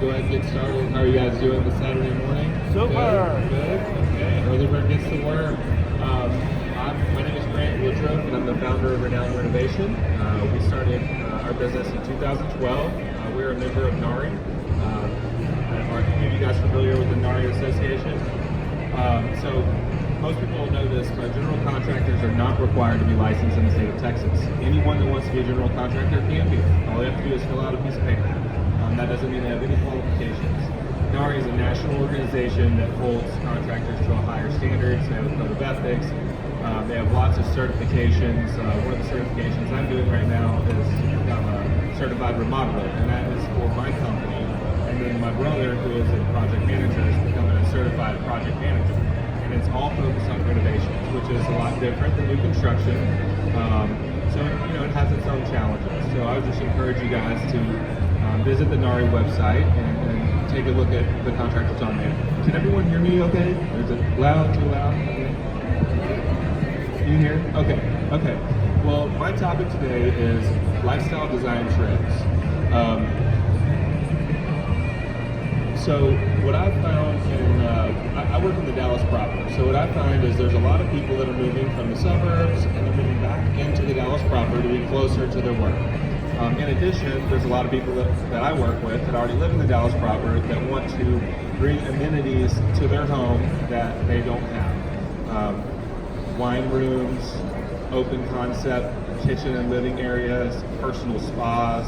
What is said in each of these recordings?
go ahead and get started. How are you guys doing this Saturday morning? Super. Good. Okay. Early bird gets the worm. My name is Woodruff, and I'm the founder of Remodeling. We started our business in 2012. We're a member of NARI. Are any of you guys familiar with the NARI Association? So most people know this, but general contractors are not required to be licensed in the state of Texas. Anyone that wants to be a general contractor can be. All they have to do is fill out a piece of paper. That doesn't mean they have any qualifications. NARI is a national organization that holds contractors to a higher standards. They have a code of ethics. They have lots of certifications. One of the certifications I'm doing right now is to become a certified remodeler, and that is for my company. And then my brother, who is a project manager, is becoming a certified project manager. And it's all focused on renovations, which is a lot different than new construction. So it has its own challenges. So I would just encourage you guys to visit the NARI website and take a look at the contractors on there. Can everyone hear me okay? Or is it loud, too loud? Okay. You hear? Okay. Well, my topic today is lifestyle design trends. So what I've found I work in the Dallas proper. So what I find is there's a lot of people that are moving from the suburbs and they're moving back into the Dallas proper to be closer to their work. In addition, there's a lot of people that I work with that already live in the Dallas proper that want to bring amenities to their home that they don't have. Wine rooms, open concept kitchen and living areas, personal spas,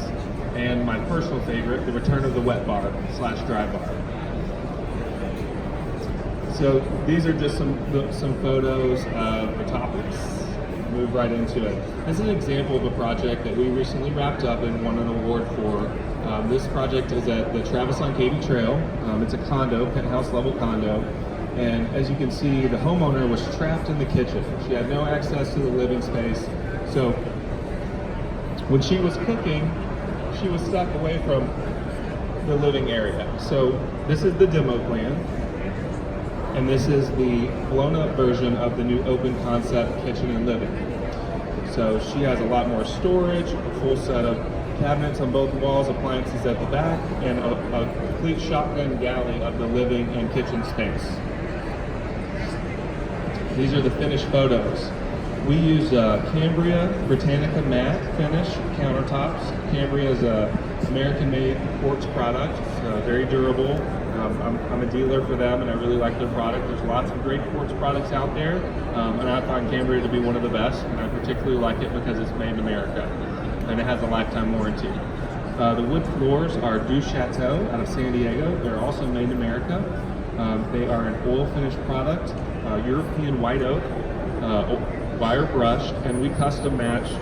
and my personal favorite, the return of the wet bar / dry bar. So these are just some photos of the topics. Move right into it. This is an example of a project that we recently wrapped up and won an award for. This project is at the Travis on Katy Trail. It's a condo, penthouse level condo. And as you can see, the homeowner was trapped in the kitchen. She had no access to the living space. So when she was cooking, she was stuck away from the living area. So this is the demo plan. And this is the blown up version of the new open concept kitchen and living. So she has a lot more storage, a full set of cabinets on both walls, appliances at the back, and a complete shotgun galley of the living and kitchen space. These are the finished photos. We use Cambria Britannica matte finish countertops. Cambria is a American-made quartz product. It's very durable. I'm a dealer for them, and I really like their product. There's lots of great quartz products out there, and I find Cambria to be one of the best. And I particularly like it because it's made in America, and it has a lifetime warranty. The wood floors are Du Chateau out of San Diego. They're also made in America. They are an oil finish product, European white oak, wire brushed, and we custom matched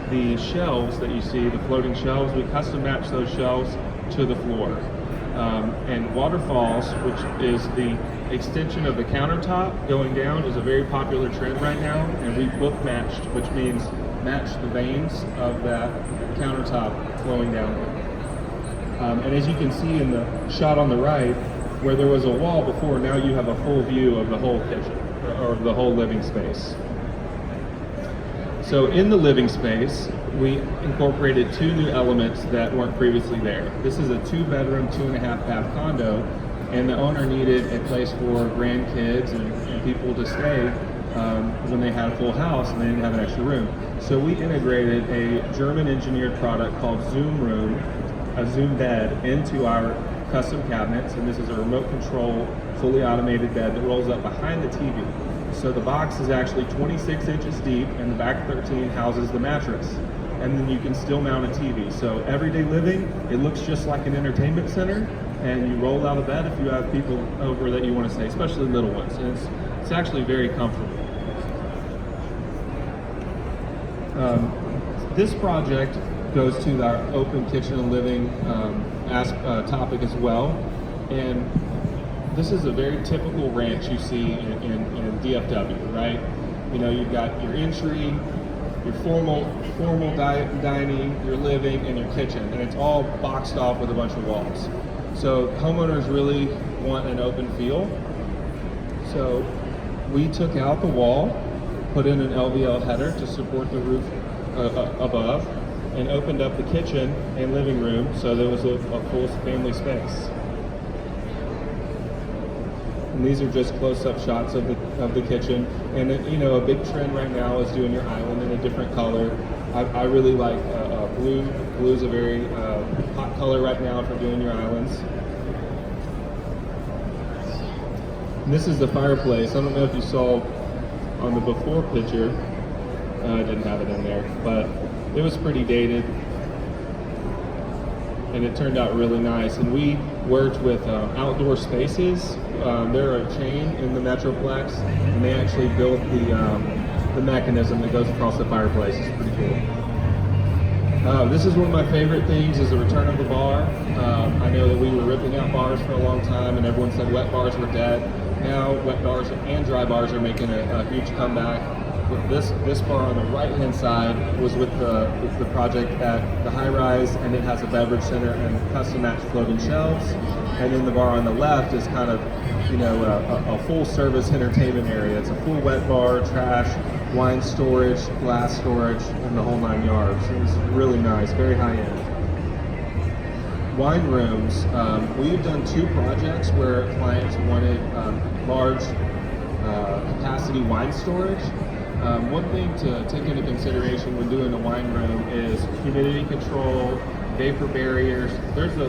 the shelves that you see, the floating shelves. We custom matched those shelves to the floor. And waterfalls, which is the extension of the countertop going down, is a very popular trend right now, and we book matched, which means match the veins of that countertop flowing down. And as you can see in the shot on the right, where there was a wall before, now you have a full view of the whole kitchen, or the whole living space. So in the living space, we incorporated two new elements that weren't previously there. This is a 2-bedroom, 2.5-bath condo, and the owner needed a place for grandkids and people to stay when they had a full house and they didn't have an extra room. So we integrated a German engineered product called Zoom Room, a Zoom bed, into our custom cabinets, and this is a remote control, fully automated bed that rolls up behind the TV. So the box is actually 26 inches deep, and the back 13 houses the mattress. And then you can still mount a TV. So everyday living, it looks just like an entertainment center, and you roll out of bed if you have people over that you want to stay, especially little ones. And it's actually very comfortable. This project goes to our open kitchen and living topic as well. And this is a very typical ranch you see in DFW, right? You know, you've got your entry, your formal dining, your living, and your kitchen, and it's all boxed off with a bunch of walls. So homeowners really want an open feel. So we took out the wall, put in an LVL header to support the roof above, and opened up the kitchen and living room so there was a full family space. And these are just close-up shots of the kitchen. And you know, a big trend right now is doing your island in a different color. I really like blue. Blue is a very hot color right now for doing your islands. And this is the fireplace. I don't know if you saw on the before picture. I didn't have it in there, but it was pretty dated. And it turned out really nice. And we worked with Outdoor Spaces. They're a chain in the Metroplex, and they actually built the mechanism that goes across the fireplace. It's pretty cool. This is one of my favorite things, is the return of the bar. I know that we were ripping out bars for a long time, and everyone said wet bars were dead. Now wet bars and dry bars are making a huge comeback. This bar on the right-hand side was with the project at the high-rise, and it has a beverage center and custom-matched floating shelves. And then the bar on the left is kind of, you know, a full-service entertainment area. It's a full wet bar, trash, wine storage, glass storage, and the whole 9 yards. It's really nice, very high-end. Wine rooms. We've done 2 projects where clients wanted large capacity wine storage. One thing to take into consideration when doing a wine room is humidity control, vapor barriers. There's a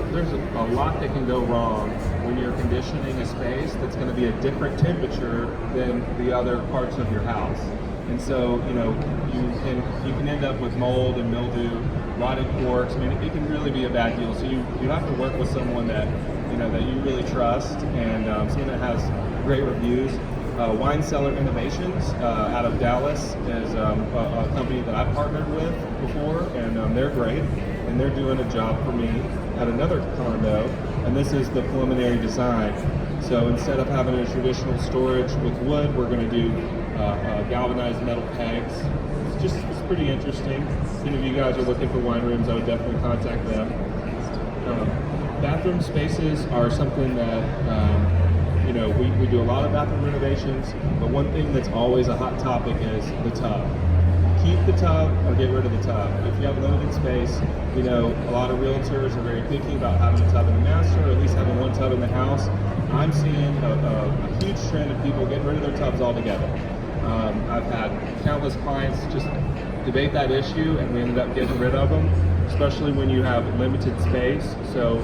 lot that can go wrong when you're conditioning a space that's going to be a different temperature than the other parts of your house. And so, you know, you can end up with mold and mildew, rotted corks. I mean, it can really be a bad deal. So you have to work with someone that, you know, that you really trust, and someone that has great reviews. Wine Cellar Innovations out of Dallas is a company that I've partnered with before, and they're great, and they're doing a job for me at another condo, and this is the preliminary design. So instead of having a traditional storage with wood, we're going to do galvanized metal pegs. It's pretty interesting. If any of you guys are looking for wine rooms, I would definitely contact them. Bathroom spaces are something that you know, we do a lot of bathroom renovations, but one thing that's always a hot topic is the tub. Keep the tub or get rid of the tub. If you have limited space, you know, a lot of realtors are very picky about having a tub in the master, or at least having one tub in the house. I'm seeing a huge trend of people getting rid of their tubs altogether. I've had countless clients just debate that issue, and we ended up getting rid of them, especially when you have limited space. So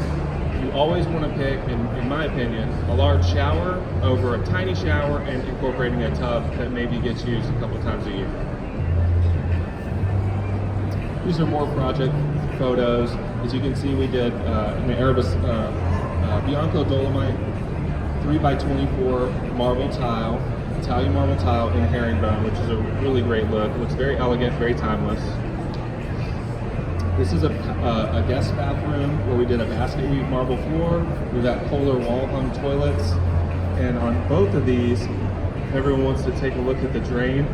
you always want to pick, in my opinion, a large shower over a tiny shower, and incorporating a tub that maybe gets used a couple times a year. These are more project photos. As you can see, we did in the Erebus Bianco Dolomite 3x24 marble tile, Italian marble tile in herringbone, which is a really great look. It looks very elegant, very timeless. This is a guest bathroom where we did a basket weave marble floor. We've got polar wall hung toilets. And on both of these, everyone wants to take a look at the drain.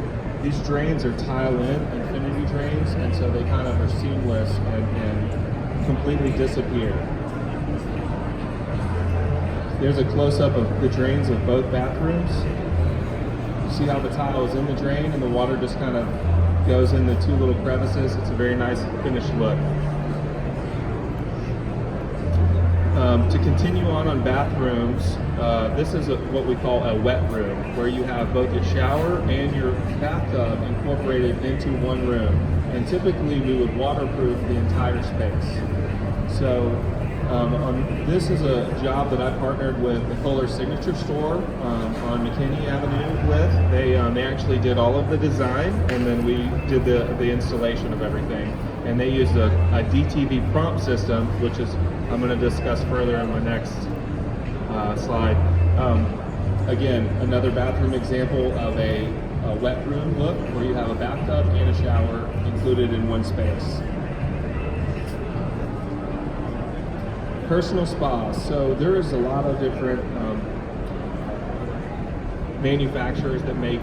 These drains are tile-in infinity drains, and so they kind of are seamless and completely disappear. There's a close-up of the drains of both bathrooms. You see how the tile is in the drain and the water just kind of goes in the 2 little crevices. It's a very nice finished look. To continue on bathrooms, this is what we call a wet room, where you have both your shower and your bathtub incorporated into one room. And typically we would waterproof the entire space. So this is a job that I partnered with the Kohler Signature Store on McKinney Avenue with. They actually did all of the design, and then we did the installation of everything. And they used a DTV prompt system, which is I'm going to discuss further in my next slide. Again, another bathroom example of a wet room look, where you have a bathtub and a shower included in one space. Personal spas. So there is a lot of different manufacturers that make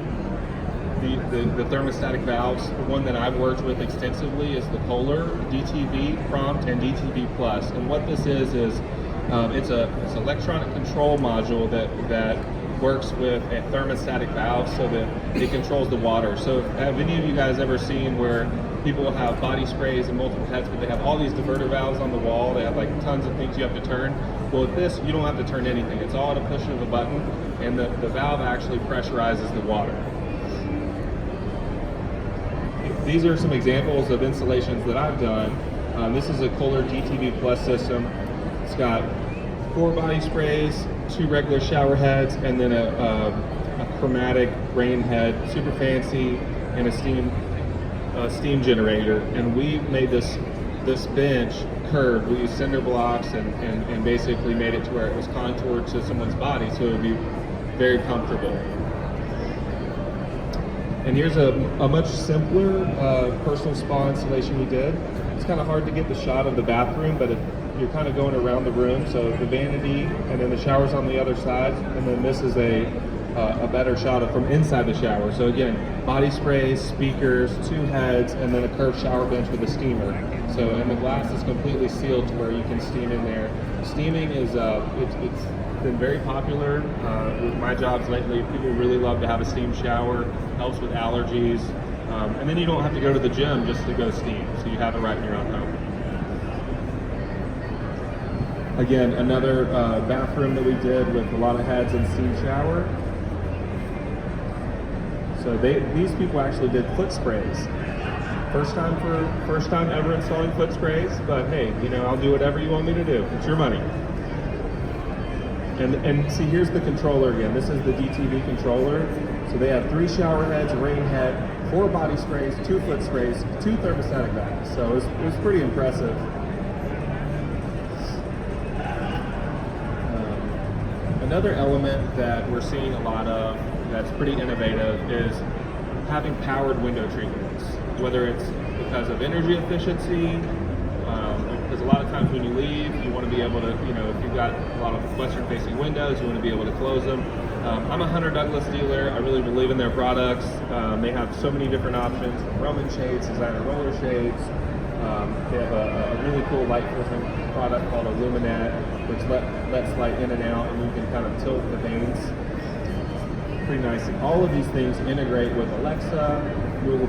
the thermostatic valves. The one that I've worked with extensively is the Kohler DTV Prompt and DTV Plus. And what this is it's an electronic control module that works with a thermostatic valve so that it controls the water. So have any of you guys ever seen where people will have body sprays and multiple heads, but they have all these diverter valves on the wall. They have like tons of things you have to turn. Well, with this, you don't have to turn anything. It's all at a push of a button, and the valve actually pressurizes the water. These are some examples of installations that I've done. This is a Kohler GTV Plus system. It's got 4 body sprays, 2 regular shower heads, and then a chromatic rain head, super fancy, and a steam generator. And we made this bench curved. We used cinder blocks and basically made it to where it was contoured to someone's body, so it would be very comfortable. And here's a much simpler personal spa installation we did. It's kind of hard to get the shot of the bathroom, but you're kind of going around the room. So the vanity, and then the shower's on the other side, and then this is a better shot of from inside the shower. So again, body sprays, speakers, 2 heads, and then a curved shower bench with a steamer. So, and the glass is completely sealed to where you can steam in there. Steaming is it's been very popular with my jobs lately. People really love to have a steam shower. Helps with allergies, and then you don't have to go to the gym just to go steam. So you have it right in your own home. Again, another bathroom that we did with a lot of heads and steam shower. So these people actually did foot sprays. First time ever installing foot sprays, but hey, you know, I'll do whatever you want me to do. It's your money. And see, here's the controller again. This is the DTV controller. So they have 3 shower heads, a rain head, 4 body sprays, 2 foot sprays, 2 thermostatic bags. So it was pretty impressive. Another element that we're seeing a lot of that's pretty innovative is having powered window treatments, whether it's because of energy efficiency, because a lot of times when you leave, you want to be able to, you know, if you've got a lot of western-facing windows, you want to be able to close them. I'm a Hunter Douglas dealer. I really believe in their products. They have so many different options: Roman shades, designer roller shades. They have a really cool light filtering product called a Luminette, which lets light in and out, and you can kind of tilt the vanes. Pretty nice. And all of these things integrate with Alexa, Google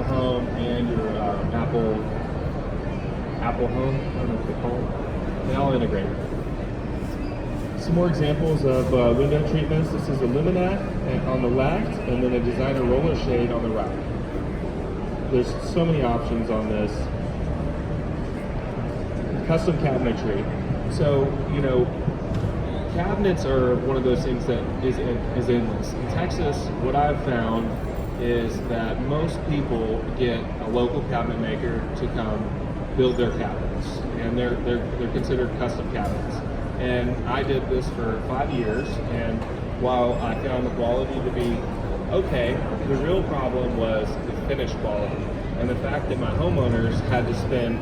Home, and your Apple Home. I don't know what they call it. They all integrate. Some more examples of window treatments. This is a Luminette on the left, and then a designer roller shade on the right. There's so many options on this. Custom cabinetry. So, you know, cabinets are one of those things that is endless. In Texas, what I've found is that most people get a local cabinet maker to come build their cabinets, and they're considered custom cabinets. And I did this for 5 years, and while I found the quality to be okay, the real problem was the finish quality, and the fact that my homeowners had to spend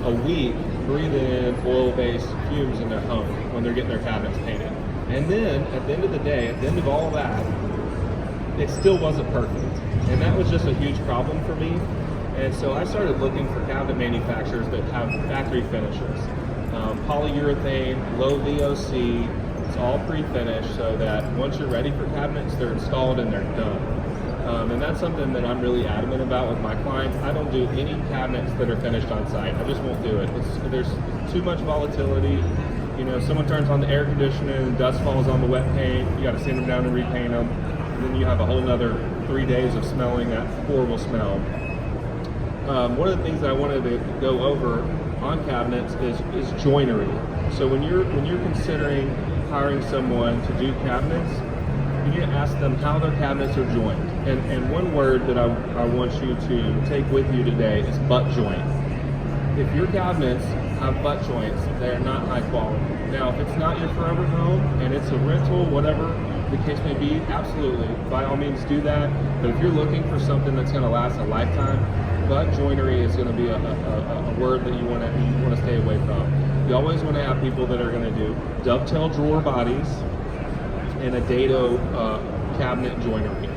a week breathing in oil-based fumes in their home when they're getting their cabinets painted. And then, at the end of the day, at the end of all that, it still wasn't perfect. And that was just a huge problem for me. And so I started looking for cabinet manufacturers that have factory finishes. Polyurethane, low VOC, it's all pre-finished so that once you're ready for cabinets, they're installed and they're done. And that's something that I'm really adamant about with my clients. I don't do any cabinets that are finished on site. I just won't do it. There's too much volatility. You know, someone turns on the air conditioner and dust falls on the wet paint. You got to sand them down and repaint them. And then you have a whole nother 3 days of smelling that horrible smell. One of the things that I wanted to go over on cabinets is joinery. So when you're considering hiring someone to do cabinets, you need to ask them how their cabinets are joined. And one word that I want you to take with you today is butt joint. If your cabinets have butt joints, they're not high quality. Now, if it's not your forever home and it's a rental, whatever the case may be, absolutely, by all means do that. But if you're looking for something that's going to last a lifetime, butt joinery is going to be a word that you want to stay away from. You always want to have people that are going to do dovetail drawer bodies and a dado cabinet joinery.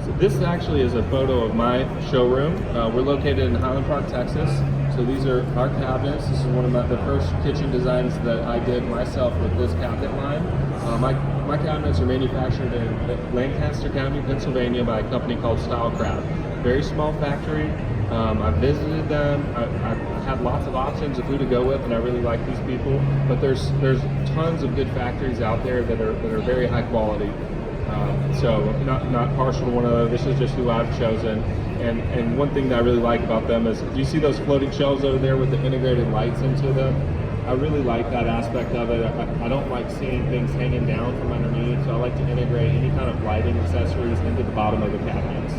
So this actually is a photo of my showroom. We're located in Highland Park, Texas. So these are our cabinets. This is one of the first kitchen designs that I did myself with this cabinet line. My cabinets are manufactured in Lancaster County, Pennsylvania by a company called Stylecraft. Very small factory. I've visited them. I've had lots of options of who to go with, and I really like these people. But there's tons of good factories out there that are very high quality. So not partial to one of those. This is just who I've chosen. And one thing that I really like about them is, do you see those floating shelves over there with the integrated lights into them? I really like that aspect of it. I don't like seeing things hanging down from underneath, so I like to integrate any kind of lighting accessories into the bottom of the cabinets.